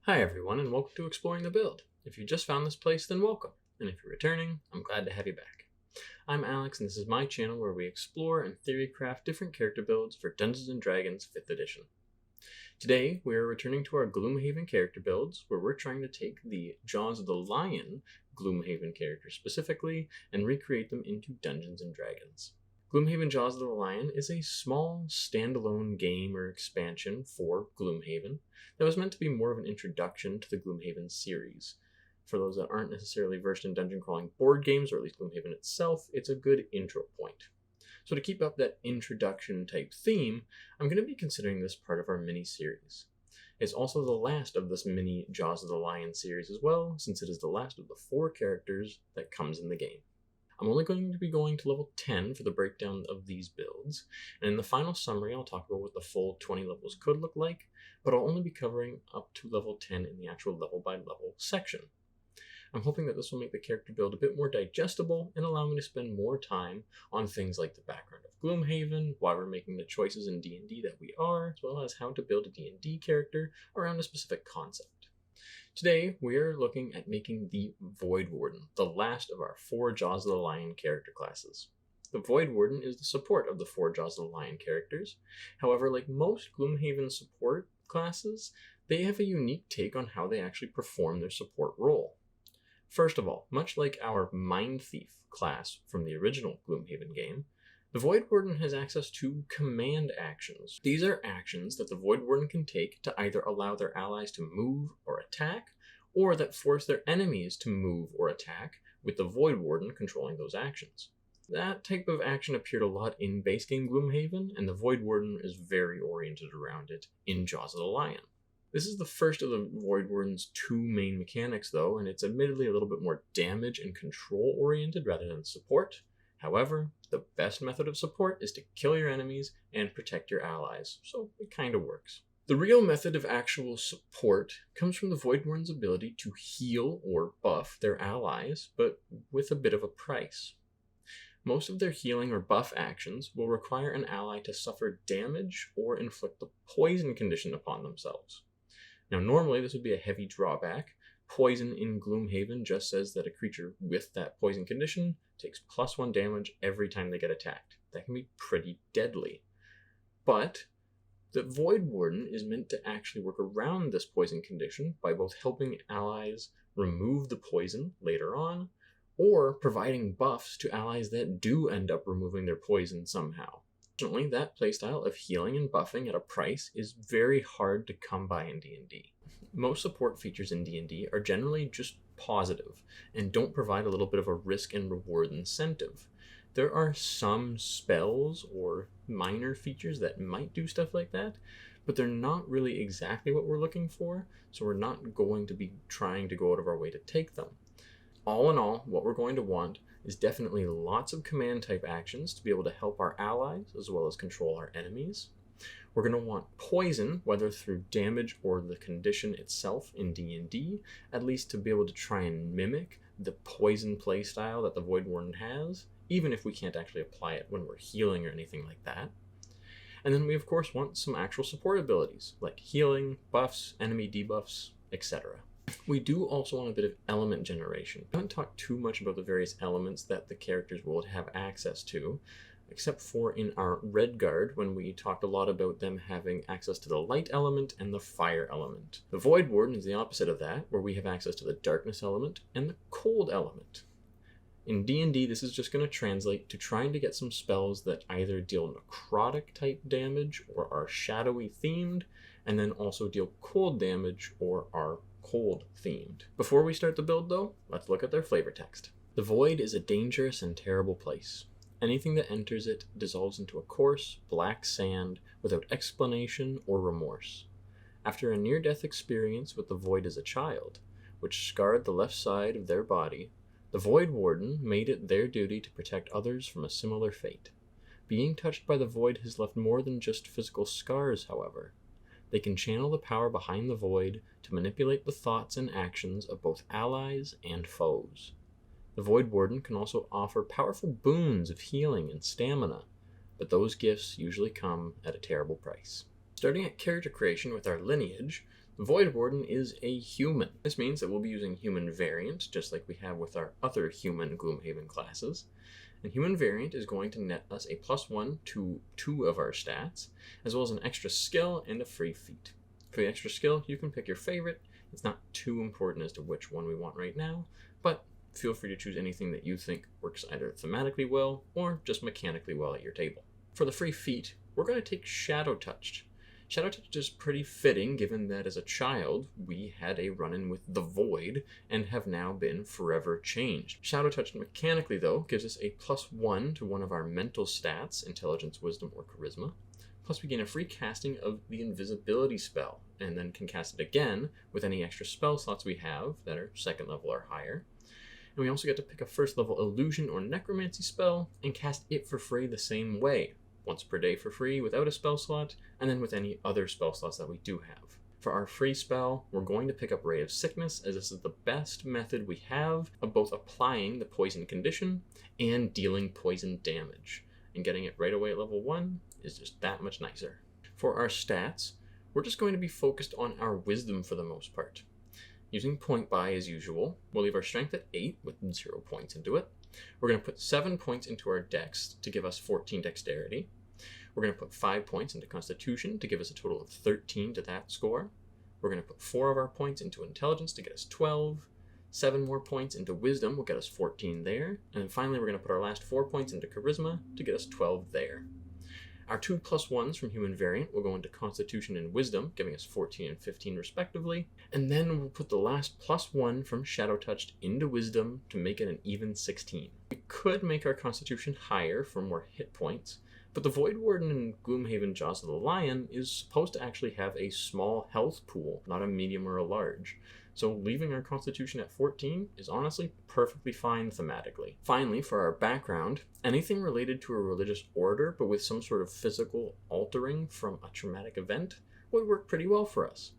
Hi everyone, and welcome to Exploring the Build. If you just found this place, then welcome. And if you're returning, I'm glad to have you back. I'm Alex, and this is my channel where we explore and theory craft different character builds for Dungeons & Dragons 5th edition. Today, we are returning to our Gloomhaven character builds, where we're trying to take the Jaws of the Lion Gloomhaven characters specifically, and recreate them into Dungeons & Dragons. Gloomhaven Jaws of the Lion is a small, standalone game or expansion for Gloomhaven that was meant to be more of an introduction to the Gloomhaven series. For those that aren't necessarily versed in dungeon crawling board games, or at least Gloomhaven itself, it's a good intro point. So to keep up that introduction type theme, I'm going to be considering this part of our mini-series. It's also the last of this mini Jaws of the Lion series as well, since it is the last of the 4 characters that comes in the game. I'm only going to be going to level 10 for the breakdown of these builds, and in the final summary I'll talk about what the full 20 levels could look like, but I'll only be covering up to level 10 in the actual level by level section. I'm hoping that this will make the character build a bit more digestible and allow me to spend more time on things like the background of Gloomhaven, why we're making the choices in D&D that we are, as well as how to build a D&D character around a specific concept. Today, we are looking at making the Voidwarden, the last of our 4 Jaws of the Lion character classes. The Voidwarden is the support of the 4 Jaws of the Lion characters. However, like most Gloomhaven support classes, they have a unique take on how they actually perform their support role. First of all, much like our Mind Thief class from the original Gloomhaven game, the Voidwarden has access to command actions. These are actions that the Voidwarden can take to either allow their allies to move or attack, or that force their enemies to move or attack, with the Voidwarden controlling those actions. That type of action appeared a lot in base game Gloomhaven, and the Voidwarden is very oriented around it in Jaws of the Lion. This is the first of the Voidwarden's 2 main mechanics though, and it's admittedly a little bit more damage and control oriented rather than support. However, the best method of support is to kill your enemies and protect your allies, so it kind of works. The real method of actual support comes from the Voidwarden's ability to heal or buff their allies, but with a bit of a price. Most of their healing or buff actions will require an ally to suffer damage or inflict the poison condition upon themselves. Now normally this would be a heavy drawback. Poison in Gloomhaven just says that a creature with that poison condition takes +1 damage every time they get attacked. That can be pretty deadly. But the Voidwarden is meant to actually work around this poison condition by both helping allies remove the poison later on, or providing buffs to allies that do end up removing their poison somehow. Fortunately, that playstyle of healing and buffing at a price is very hard to come by in D&D. Most support features in D&D are generally just positive and don't provide a little bit of a risk and reward incentive. There are some spells or minor features that might do stuff like that, but they're not really exactly what we're looking for, so we're not going to be trying to go out of our way to take them. All in all, what we're going to want is definitely lots of command type actions to be able to help our allies as well as control our enemies. We're going to want poison, whether through damage or the condition itself in D&D, at least to be able to try and mimic the poison playstyle that the Voidwarden has, even if we can't actually apply it when we're healing or anything like that. And then we of course want some actual support abilities, like healing, buffs, enemy debuffs, etc. We do also want a bit of element generation. I haven't talked too much about the various elements that the characters will have access to, except for in our Redguard, when we talked a lot about them having access to the light element and the fire element. The Voidwarden is the opposite of that, where we have access to the darkness element and the cold element. In D&D, this is just going to translate to trying to get some spells that either deal necrotic type damage or are shadowy themed, and then also deal cold damage or are cold themed. Before we start the build though, let's look at their flavor text. The void is a dangerous and terrible place. Anything that enters it dissolves into a coarse, black sand without explanation or remorse. After a near-death experience with the void as a child, which scarred the left side of their body, the Voidwarden made it their duty to protect others from a similar fate. Being touched by the void has left more than just physical scars, however. They can channel the power behind the void to manipulate the thoughts and actions of both allies and foes. The Voidwarden can also offer powerful boons of healing and stamina, but those gifts usually come at a terrible price. Starting at character creation with our lineage, The Voidwarden is a human. This means that we'll be using human variant, just like we have with our other human Gloomhaven classes. And human variant is going to net us a +1 to 2 of our stats, as well as an extra skill and a free feat. For the extra skill, you can pick your favorite. It's not too important as to which one we want right now, but feel free to choose anything that you think works either thematically well or just mechanically well at your table. For the free feat, we're going to take Shadow Touched. Shadow Touched is pretty fitting given that as a child we had a run-in with the Void and have now been forever changed. Shadow Touched mechanically though gives us a +1 to one of our mental stats, intelligence, wisdom, or charisma. Plus we gain a free casting of the invisibility spell and then can cast it again with any extra spell slots we have that are 2nd level or higher. And we also get to pick a 1st level illusion or necromancy spell and cast it for free the same way. Once per day for free without a spell slot, and then with any other spell slots that we do have. For our free spell, we're going to pick up Ray of Sickness, as this is the best method we have of both applying the poison condition and dealing poison damage. And getting it right away at level 1 is just that much nicer. For our stats, we're just going to be focused on our wisdom for the most part. Using point buy as usual, we'll leave our strength at 8 with 0 points into it. We're going to put 7 points into our dex to give us 14 dexterity. We're going to put 5 points into constitution to give us a total of 13 to that score. We're going to put 4 of our points into intelligence to get us 12. 7 more points into wisdom will get us 14 there. And then finally we're going to put our last 4 points into charisma to get us 12 there. Our 2 +1s from human variant will go into constitution and wisdom, giving us 14 and 15 respectively. And then we'll put the last +1 from Shadow Touched into wisdom to make it an even 16. We could make our constitution higher for more hit points, but the Voidwarden in Gloomhaven Jaws of the Lion is supposed to actually have a small health pool, not a medium or a large. So leaving our constitution at 14 is honestly perfectly fine thematically. Finally, for our background, anything related to a religious order but with some sort of physical altering from a traumatic event would work pretty well for us.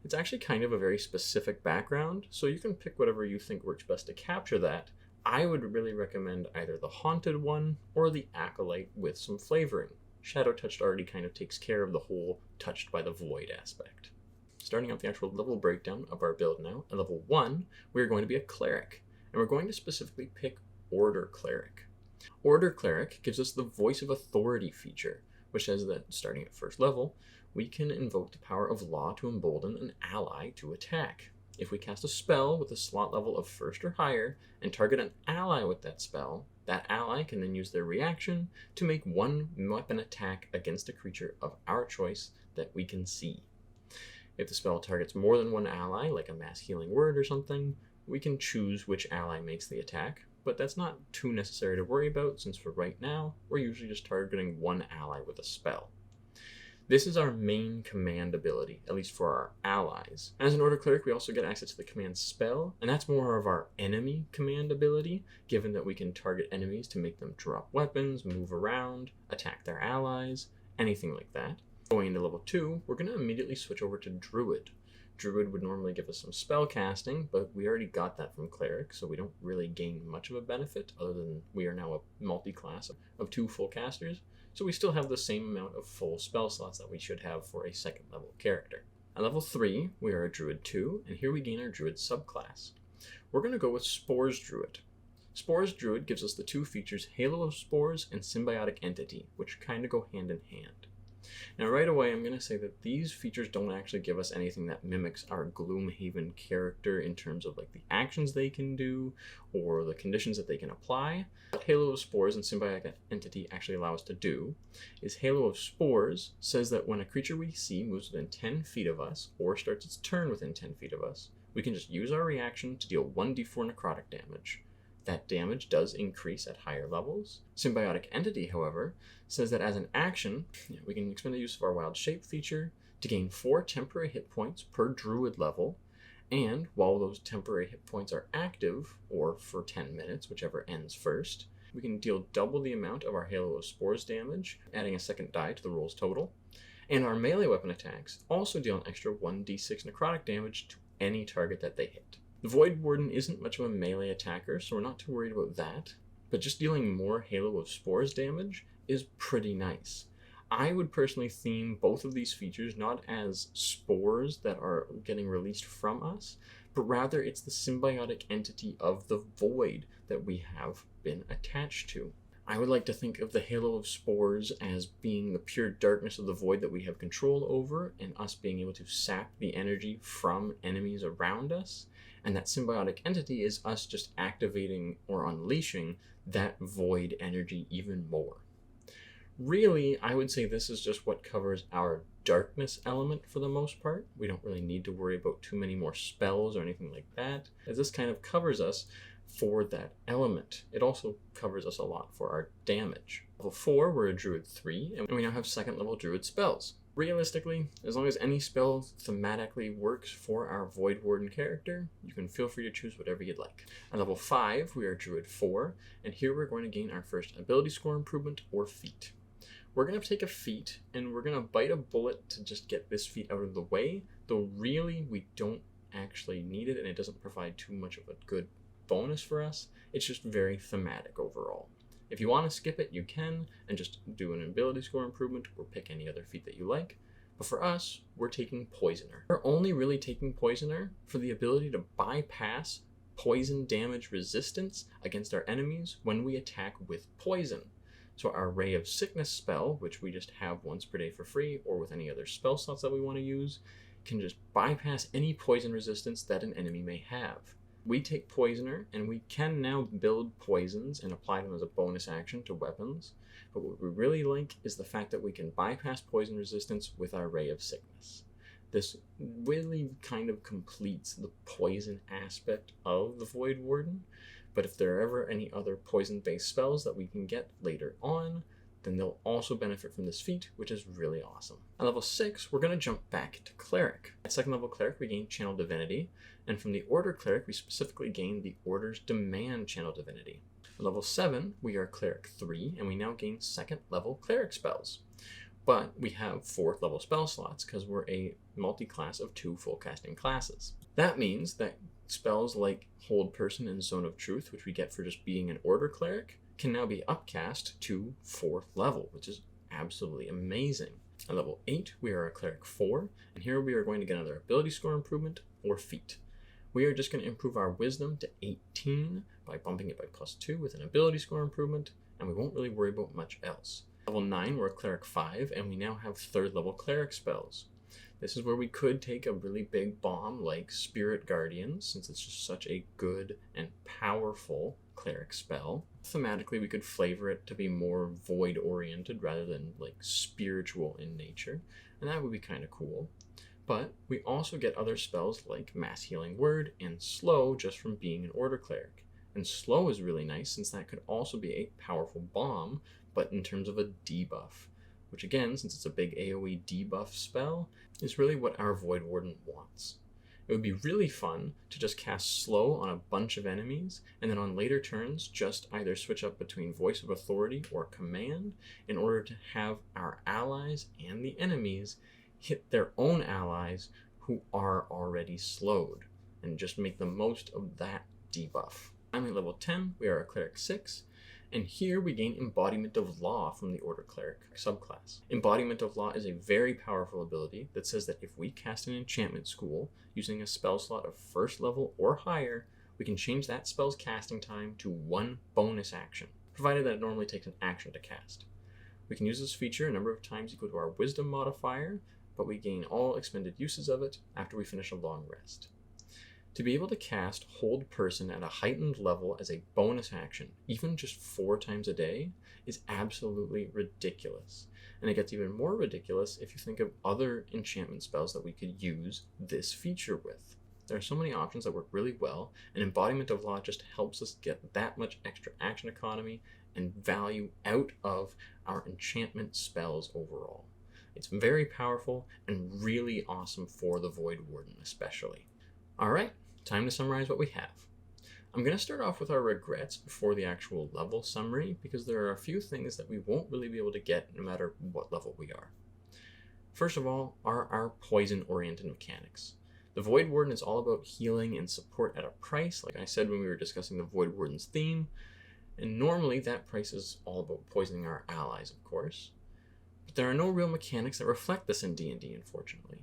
It's actually kind of a very specific background, so you can pick whatever you think works best to capture that. I would really recommend either the Haunted one or the Acolyte with some flavoring. Shadow Touched already kind of takes care of the whole touched by the void aspect. Starting out the actual level breakdown of our build now, at level 1, we're going to be a Cleric, and we're going to specifically pick Order Cleric. Order Cleric gives us the Voice of Authority feature, which says that starting at 1st level, we can invoke the power of law to embolden an ally to attack. If we cast a spell with a slot level of 1st or higher and target an ally with that spell, that ally can then use their reaction to make one weapon attack against a creature of our choice that we can see. If the spell targets more than one ally, like a mass healing word or something, we can choose which ally makes the attack, but that's not too necessary to worry about since for right now, we're usually just targeting one ally with a spell. This is our main command ability, at least for our allies. As an Order Cleric, we also get access to the command spell, and that's more of our enemy command ability, given that we can target enemies to make them drop weapons, move around, attack their allies, anything like that. Going into level 2, we're going to immediately switch over to Druid. Druid would normally give us some spell casting, but we already got that from Cleric, so we don't really gain much of a benefit, other than we are now a multi-class of 2 full casters, so we still have the same amount of full spell slots that we should have for a 2nd level character. At level 3, we are a Druid 2, and here we gain our Druid subclass. We're going to go with Spores Druid. Spores Druid gives us the 2 features Halo of Spores and Symbiotic Entity, which kind of go hand in hand. Now right away I'm going to say that these features don't actually give us anything that mimics our Gloomhaven character in terms of like the actions they can do or the conditions that they can apply. What Halo of Spores and Symbiotic Entity actually allow us to do is Halo of Spores says that when a creature we see moves within 10 feet of us or starts its turn within 10 feet of us, we can just use our reaction to deal 1d4 necrotic damage. That damage does increase at higher levels. Symbiotic Entity, however, says that as an action, we can expend the use of our Wild Shape feature to gain 4 temporary hit points per Druid level, and while those temporary hit points are active, or for 10 minutes, whichever ends first, we can deal double the amount of our Halo of Spores damage, adding a 2nd die to the roll's total, and our melee weapon attacks also deal an extra 1d6 necrotic damage to any target that they hit. The Voidwarden isn't much of a melee attacker, so we're not too worried about that, but just dealing more Halo of Spores damage is pretty nice. I would personally theme both of these features not as spores that are getting released from us, but rather it's the symbiotic entity of the void that we have been attached to. I would like to think of the halo of spores as being the pure darkness of the void that we have control over, and us being able to sap the energy from enemies around us. And that symbiotic entity is us just activating or unleashing that void energy even more. Really, I would say this is just what covers our darkness element for the most part. We don't really need to worry about too many more spells or anything like that, as this kind of covers us for that element. It also covers us a lot for our damage. Level 4, we're a Druid 3, and we now have second level Druid spells. Realistically, as long as any spell thematically works for our Voidwarden character, you can feel free to choose whatever you'd like. At level 5, we are Druid 4, and here we're going to gain our first ability score improvement or feat. We're going to take a feat, and we're going to bite a bullet to just get this feat out of the way, though really we don't actually need it, and it doesn't provide too much of a good bonus for us. It's just very thematic overall. If you want to skip it, you can, and just do an ability score improvement or pick any other feat that you like. But for us, we're taking Poisoner. We're only really taking Poisoner for the ability to bypass poison damage resistance against our enemies when we attack with poison. So our Ray of Sickness spell, which we just have once per day for free, or with any other spell slots that we want to use, can just bypass any poison resistance that an enemy may have. We take Poisoner, and we can now build poisons and apply them as a bonus action to weapons, but what we really like is the fact that we can bypass poison resistance with our Ray of Sickness. This really kind of completes the poison aspect of the Voidwarden, but if there are ever any other poison-based spells that we can get later on, then they'll also benefit from this feat, which is really awesome. At level 6, we're going to jump back to Cleric. At second level Cleric, we gain Channel Divinity, and from the Order Cleric, we specifically gain the Order's Demand Channel Divinity. At level 7, we are Cleric 3, and we now gain second level Cleric spells. But we have 4th level spell slots, because we're a multi-class of 2 full casting classes. That means that spells like Hold Person and Zone of Truth, which we get for just being an Order Cleric, can now be upcast to 4th level, which is absolutely amazing. At level 8, we are a Cleric 4, and here we are going to get another ability score improvement or feat. We are just going to improve our Wisdom to 18 by bumping it by +2 with an ability score improvement, and we won't really worry about much else. Level 9, we're a Cleric 5, and we now have 3rd level Cleric spells. This is where we could take a really big bomb like Spirit Guardians, since it's just such a good and powerful Cleric spell. Thematically, we could flavor it to be more void-oriented rather than like spiritual in nature, and that would be kind of cool. But we also get other spells like Mass Healing Word and Slow just from being an Order Cleric. And Slow is really nice since that could also be a powerful bomb, but in terms of a debuff, which again, since it's a big AoE debuff spell, is really what our Voidwarden wants. It would be really fun to just cast Slow on a bunch of enemies, and then on later turns just either switch up between Voice of Authority or Command in order to have our allies and the enemies hit their own allies who are already slowed, and just make the most of that debuff. Finally, level 10, we are a Cleric 6, and here we gain Embodiment of Law from the Order Cleric subclass. Embodiment of Law is a very powerful ability that says that if we cast an enchantment school using a spell slot of 1st level or higher, we can change that spell's casting time to 1 bonus action, provided that it normally takes an action to cast. We can use this feature a number of times equal to our Wisdom modifier, but we gain all expended uses of it after we finish a long rest. To be able to cast Hold Person at a heightened level as a bonus action, even just 4 times a day, is absolutely ridiculous. And it gets even more ridiculous if you think of other enchantment spells that we could use this feature with. There are so many options that work really well, and Embodiment of Law just helps us get that much extra action economy and value out of our enchantment spells overall. It's very powerful and really awesome for the Voidwarden especially. Alright, time to summarize what we have. I'm going to start off with our regrets before the actual level summary, because there are a few things that we won't really be able to get no matter what level we are. First of all are our poison-oriented mechanics. The Voidwarden is all about healing and support at a price, like I said when we were discussing the Voidwarden's theme, and normally that price is all about poisoning our allies, of course. But there are no real mechanics that reflect this in D&D, unfortunately.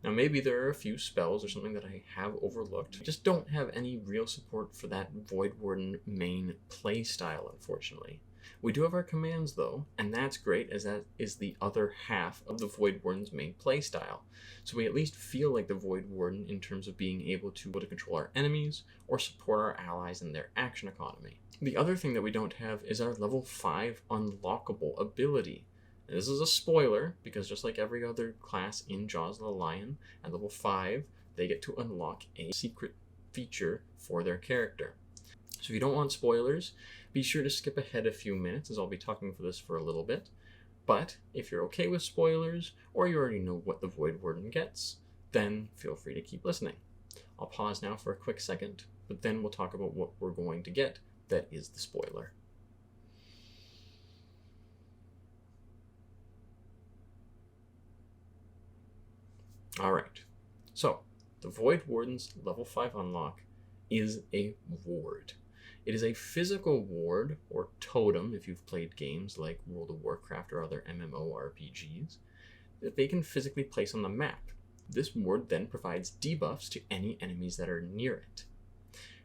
Now, maybe there are a few spells or something that I have overlooked. I just don't have any real support for that Voidwarden main playstyle, unfortunately. We do have our commands, though, and that's great, as that is the other half of the Voidwarden's main playstyle. So we at least feel like the Voidwarden in terms of being able to control our enemies or support our allies in their action economy. The other thing that we don't have is our level 5 unlockable ability. This is a spoiler, because just like every other class in Jaws of the Lion, at level 5, they get to unlock a secret feature for their character. So if you don't want spoilers, be sure to skip ahead a few minutes, as I'll be talking for this for a little bit. But if you're okay with spoilers, or you already know what the Voidwarden gets, then feel free to keep listening. I'll pause now for a quick second, but then we'll talk about what we're going to get that is the spoiler. Alright, so the Voidwarden's level 5 unlock is a ward. It is a physical ward, or totem if you've played games like World of Warcraft or other MMORPGs, that they can physically place on the map. This ward then provides debuffs to any enemies that are near it.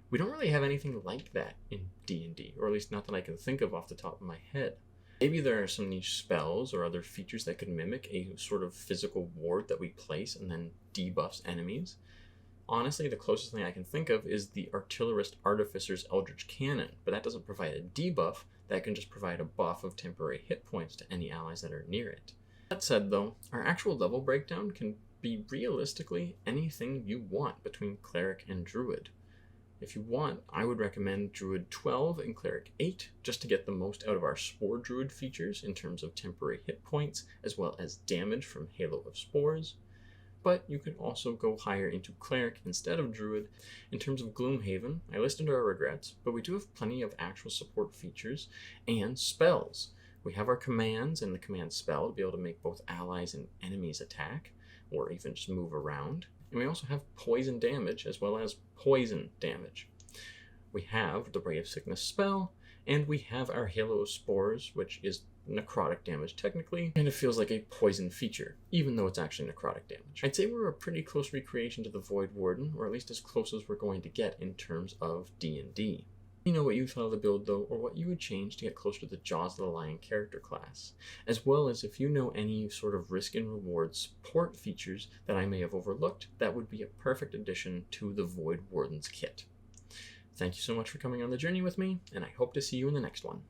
We don't really have anything like that in D&D, or at least not that I can think of off the top of my head. Maybe there are some niche spells or other features that could mimic a sort of physical ward that we place and then debuffs enemies. Honestly, the closest thing I can think of is the Artillerist Artificer's Eldritch Cannon, but that doesn't provide a debuff, that can just provide a buff of temporary hit points to any allies that are near it. That said though, our actual level breakdown can be realistically anything you want between Cleric and Druid. If you want, I would recommend Druid 12 and Cleric 8, just to get the most out of our Spore Druid features in terms of temporary hit points, as well as damage from Halo of Spores. But you could also go higher into Cleric instead of Druid. In terms of Gloomhaven, I listed our regrets, but we do have plenty of actual support features and spells. We have our commands and the command spell to be able to make both allies and enemies attack, or even just move around. And we also have poison damage as well as poison damage. We have the Ray of Sickness spell, and we have our Halo of Spores, which is necrotic damage technically, and it feels like a poison feature, even though it's actually necrotic damage. I'd say we're a pretty close recreation to the Voidwarden, or at least as close as we're going to get in terms of D&D. Let me know what you thought of the build though, or what you would change to get closer to the Jaws of the Lion character class, as well as if you know any sort of risk and reward support features that I may have overlooked that would be a perfect addition to the Voidwarden's kit. Thank you so much for coming on the journey with me, and I hope to see you in the next one.